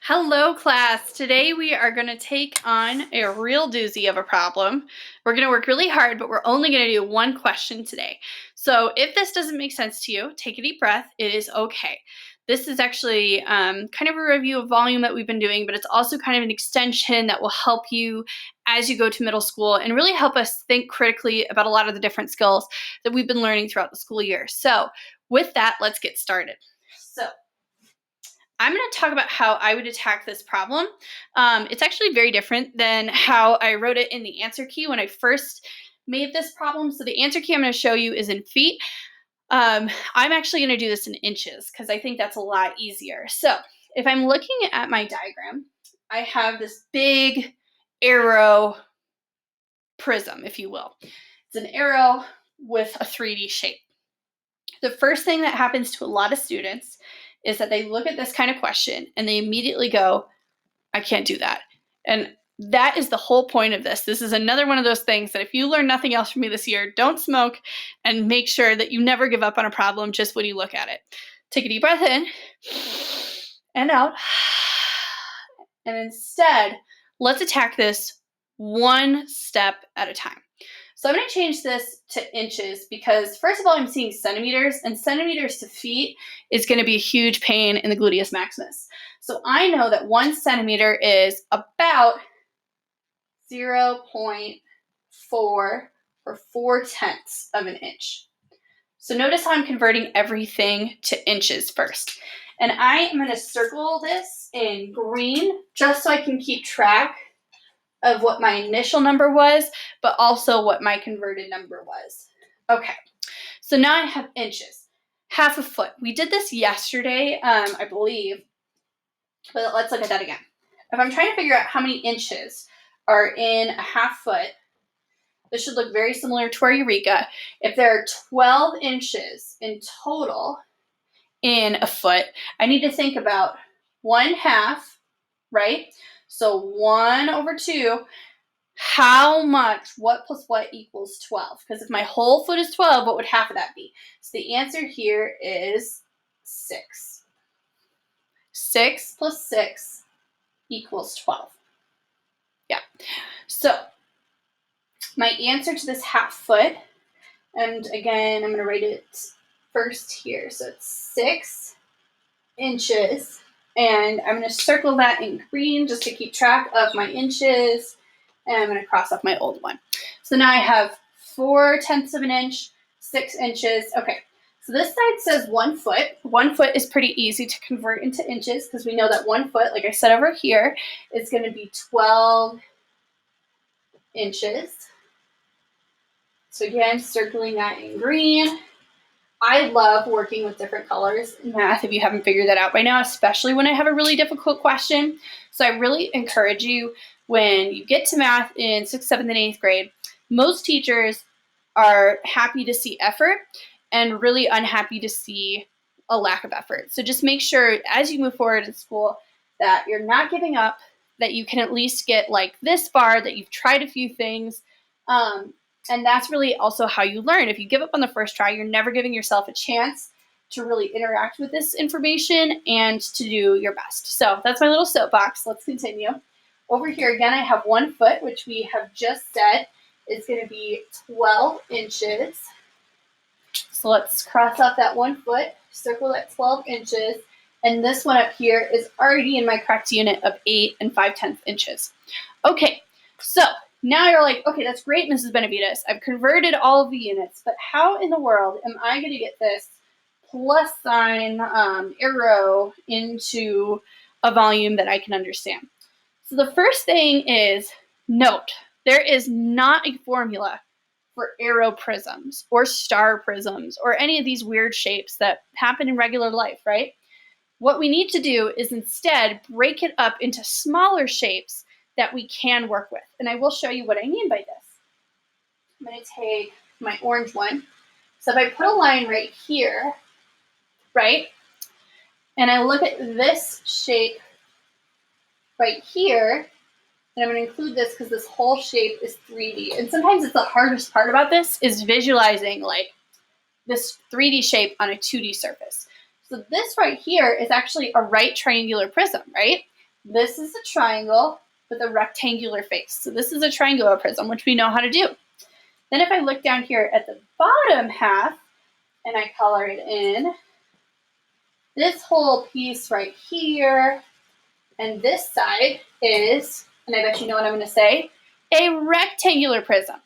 Hello, class. Today we are going to take on a real doozy of a problem. We're going to work really hard, but we're only going to do one question today. So if this doesn't make sense to you, take a deep breath. It is okay. This is actually kind of a review of volume that we've been doing, but it's also kind of an extension that will help you as you go to middle school and really help us think critically about a lot of the different skills that we've been learning throughout the school year. So with that, let's get started. So I'm going to talk about how I would attack this problem. It's actually very different than how I wrote it in the answer key when I first made this problem. So the answer key I'm going to show you is in feet. I'm actually going to do this in inches because I think that's a lot easier. So if I'm looking at my diagram, I have this big arrow prism, if you will. It's an arrow with a 3D shape. The first thing that happens to a lot of students is that they look at this kind of question and they immediately go, I can't do that. And that is the whole point of this. This is another one of those things that if you learn nothing else from me this year, don't smoke and make sure that you never give up on a problem just when you look at it. Take a deep breath in and out. And instead, let's attack this one step at a time. So I'm going to change this to inches because, first of all, I'm seeing centimeters, and centimeters to feet is going to be a huge pain in the gluteus maximus. So I know that 1 centimeter is about 0.4 or 4/10 of an inch. So notice how I'm converting everything to inches first. And I am going to circle this in green just so I can keep track of what my initial number was, but also what my converted number was. Okay, so now I have inches. Half a foot. We did this yesterday, I believe, but let's look at that again. If I'm trying to figure out how many inches are in a half foot, this should look very similar to our Eureka. If there are 12 inches in total in a foot, I need to think about 1/2, right? So 1/2, how much, what plus what equals 12? Because if my whole foot is 12, what would half of that be? So the answer here is 6. 6 plus 6 equals 12. Yeah. So my answer to this half foot, and again, I'm going to write it first here. So it's 6 inches. And I'm going to circle that in green just to keep track of my inches. And I'm going to cross off my old one. So now I have 4/10 of an inch, 6 inches. Okay, so this side says 1 foot. 1 foot is pretty easy to convert into inches because we know that 1 foot, like I said over here, is going to be 12 inches. So again, circling that in green. I love working with different colors in math, if you haven't figured that out by now, especially when I have a really difficult question. So I really encourage you, when you get to math in 6th, 7th, and 8th grade, most teachers are happy to see effort and really unhappy to see a lack of effort. So just make sure as you move forward in school that you're not giving up, that you can at least get like this far, that you've tried a few things. And that's really also how you learn. If you give up on the first try, you're never giving yourself a chance to really interact with this information and to do your best. So that's my little soapbox. Let's continue. Over here again, I have 1 foot, which we have just said is going to be 12 inches. So let's cross off that 1 foot, circle that 12 inches, and this one up here is already in my correct unit of 8 5/10 inches. Okay, so now you're like, okay, that's great, Mrs. Benavides. I've converted all of the units, but how in the world am I going to get this plus sign arrow into a volume that I can understand? So the first thing is, note, there is not a formula for arrow prisms or star prisms or any of these weird shapes that happen in regular life, right? What we need to do is instead break it up into smaller shapes that we can work with. And I will show you what I mean by this. I'm going to take my orange one. So if I put a line right here, right, and I look at this shape right here, and I'm going to include this because this whole shape is 3D. And sometimes it's the hardest part about this is visualizing like this 3D shape on a 2D surface. So this right here is actually a right triangular prism, right? This is a triangle with a rectangular face. So this is a triangular prism, which we know how to do. Then if I look down here at the bottom half and I color it in, this whole piece right here and this side is, and I bet you know what I'm going to say, a rectangular prism.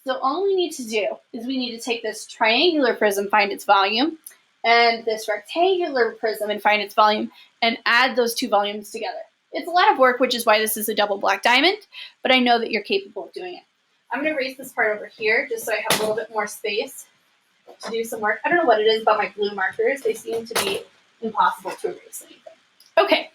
So all we need to do is we need to take this triangular prism, find its volume, and this rectangular prism and find its volume, and add those two volumes together. It's a lot of work, which is why this is a double black diamond, but I know that you're capable of doing it. I'm going to erase this part over here just so I have a little bit more space to do some work. I don't know what it is about my glue markers. They seem to be impossible to erase anything. Okay.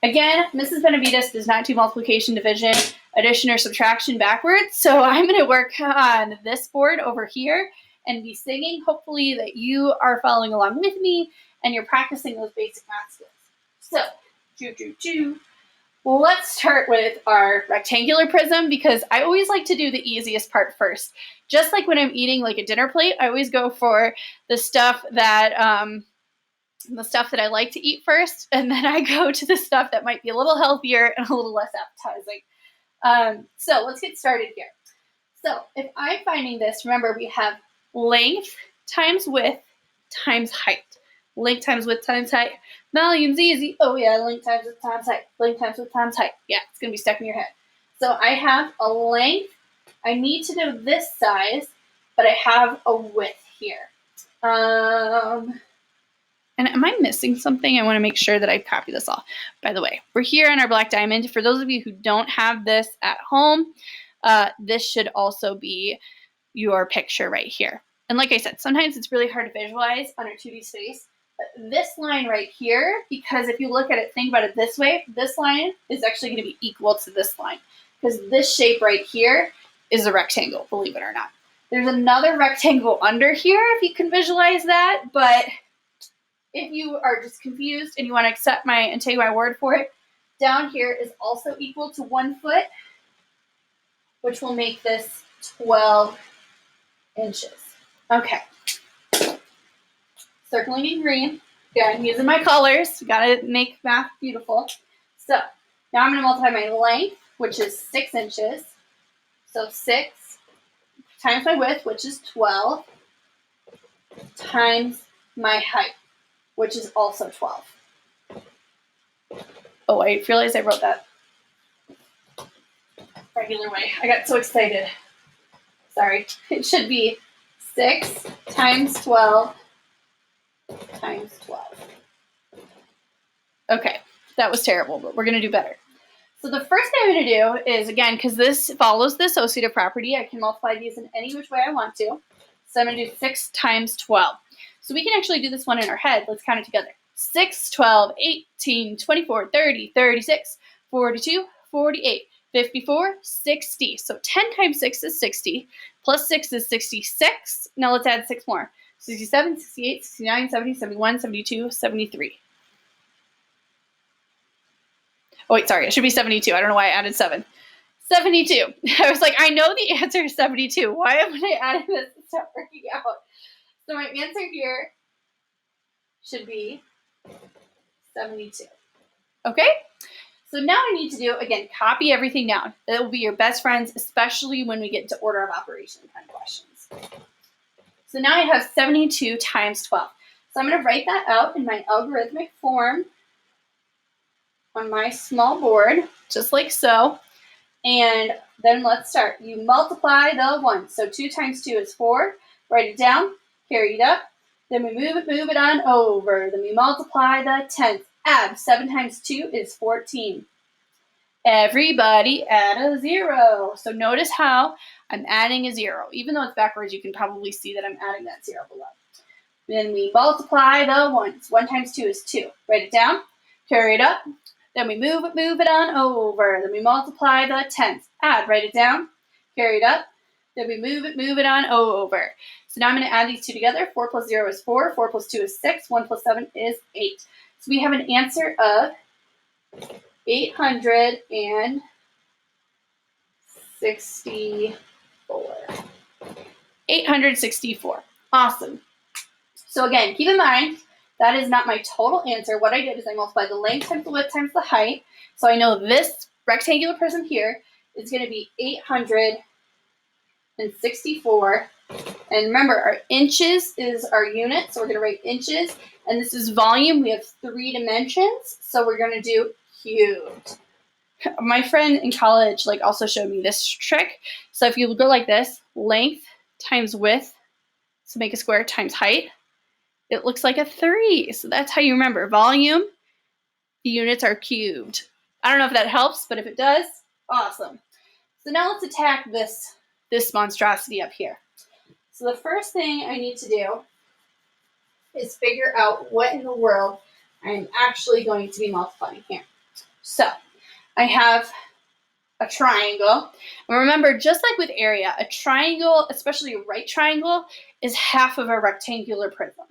Again, Mrs. Benavides does not do multiplication, division, addition, or subtraction backwards. So I'm going to work on this board over here and be singing. Hopefully that you are following along with me and you're practicing those basic math skills. So, let's start with our rectangular prism because I always like to do the easiest part first. Just like when I'm eating like a dinner plate, I always go for the stuff that I like to eat first, and then I go to the stuff that might be a little healthier and a little less appetizing. So let's get started here. So if I'm finding this, remember we have length times width times height. Length times width times height. Volume's easy. Oh yeah, length times width times height. Length times width times height. Yeah, it's going to be stuck in your head. So I have a length. I need to know this size, but I have a width here. And am I missing something? I want to make sure that I copy this all. By the way, we're here on our black diamond. For those of you who don't have this at home, this should also be your picture right here. And like I said, sometimes it's really hard to visualize on our 2D space. But this line right here, because if you look at it, think about it this way, this line is actually going to be equal to this line. Because this shape right here is a rectangle, believe it or not. There's another rectangle under here, if you can visualize that, but if you are just confused and you want to accept and take my word for it, down here is also equal to 1 foot, which will make this 12 inches. Okay. Circling in green. Again, using my colors. Gotta make math beautiful. So now I'm going to multiply my length, which is 6 inches. So 6 times my width, which is 12, times my height, which is also 12. Oh, I realized I wrote that regular way. I got so excited. Sorry. It should be 6 times 12 times 12. Okay, that was terrible, but we're going to do better. So the first thing I'm going to do is, again, because this follows the associative property, I can multiply these in any which way I want to. So I'm going to do 6 times 12. So we can actually do this one in our head. Let's count it together. 6, 12, 18, 24, 30, 36, 42, 48, 54, 60. So 10 times 6 is 60, plus 6 is 66. Now let's add 6 more. 67, 68, 69, 70, 71, 72, 73. Oh, wait, sorry. It should be 72. I don't know why I added 7. 72. I was like, I know the answer is 72. Why am I adding this? It's not working out. So my answer here should be 72. Okay? So now I need to do, again, copy everything down. That will be your best friends, especially when we get to order of operation kind of questions. So now I have 72 times 12. So I'm going to write that out in my algorithmic form on my small board, just like so. And then let's start. You multiply the 1. So 2 times 2 is 4. Write it down, carry it up. Then we move it on over. Then we multiply the 10th. Add 7 times 2 is 14. Everybody add a 0. So notice how I'm adding a 0. Even though it's backwards, you can probably see that I'm adding that 0 below. Then we multiply the 1s. 1 times 2 is 2. Write it down, carry it up. Then we move it on over. Then we multiply the 10th. Add, write it down, carry it up. Then we move it on over. So now I'm going to add these two together. 4 plus 0 is 4. 4 plus 2 is 6. 1 plus 7 is 8. So we have an answer of 864. 864. Awesome. So again, keep in mind, That is not my total answer. What I did is I multiplied the length times the width times the height. So I know this rectangular prism here is going to be 864. And remember, our inches is our unit, so we're going to write inches. And this is volume. We have 3 dimensions, so we're going to do cubed. My friend in college also showed me this trick. So if you go like this, length times width, so make a square, times height, it looks like a 3. So that's how you remember. Volume, the units are cubed. I don't know if that helps, but if it does, awesome. So now let's attack this monstrosity up here. So the first thing I need to do is figure out what in the world I'm actually going to be multiplying here. So I have a triangle. And remember, just like with area, a triangle, especially a right triangle, is half of a rectangular prism.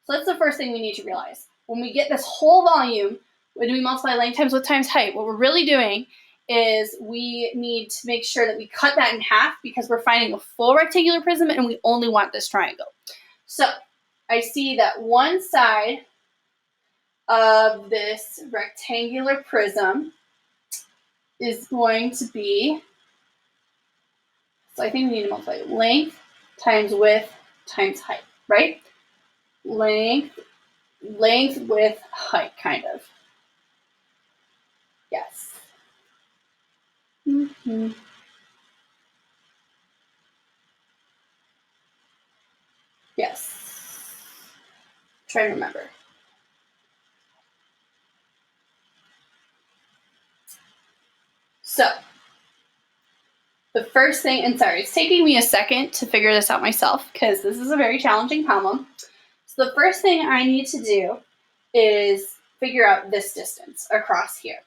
So that's the first thing we need to realize. When we get this whole volume, when we multiply length times width times height, what we're really doing is we need to make sure that we cut that in half because we're finding a full rectangular prism and we only want this triangle. So I see that one side of this rectangular prism is going to be, so I think we need to multiply length times width times height, right? Length, width, height, kind of. Yes. Yes. Try to remember. So, the first thing, and sorry, it's taking me a second to figure this out myself because this is a very challenging problem. So the first thing I need to do is figure out this distance across here.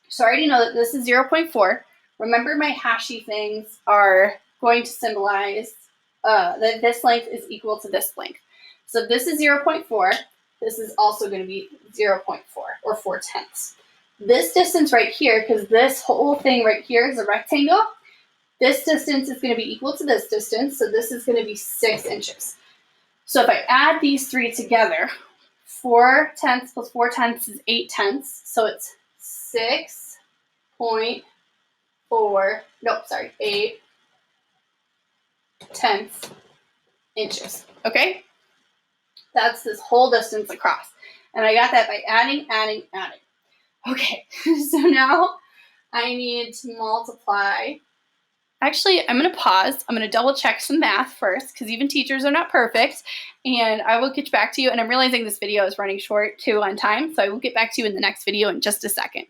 So I already know that this is 0.4. Remember, my hashy things are going to symbolize that this length is equal to this length. So this is 0.4. This is also going to be 0.4 or 4/10. This distance right here, because this whole thing right here is a rectangle, this distance is going to be equal to this distance. So this is going to be 6 inches. So if I add these 3 together, 4/10 plus 4/10 is 8/10. So it's 8/10 inches. Okay? That's this whole distance across. And I got that by adding. Okay, so now I need to multiply. Actually, I'm going to pause. I'm going to double check some math first because even teachers are not perfect. And I will get back to you. And I'm realizing this video is running short too on time. So I will get back to you in the next video in just a second.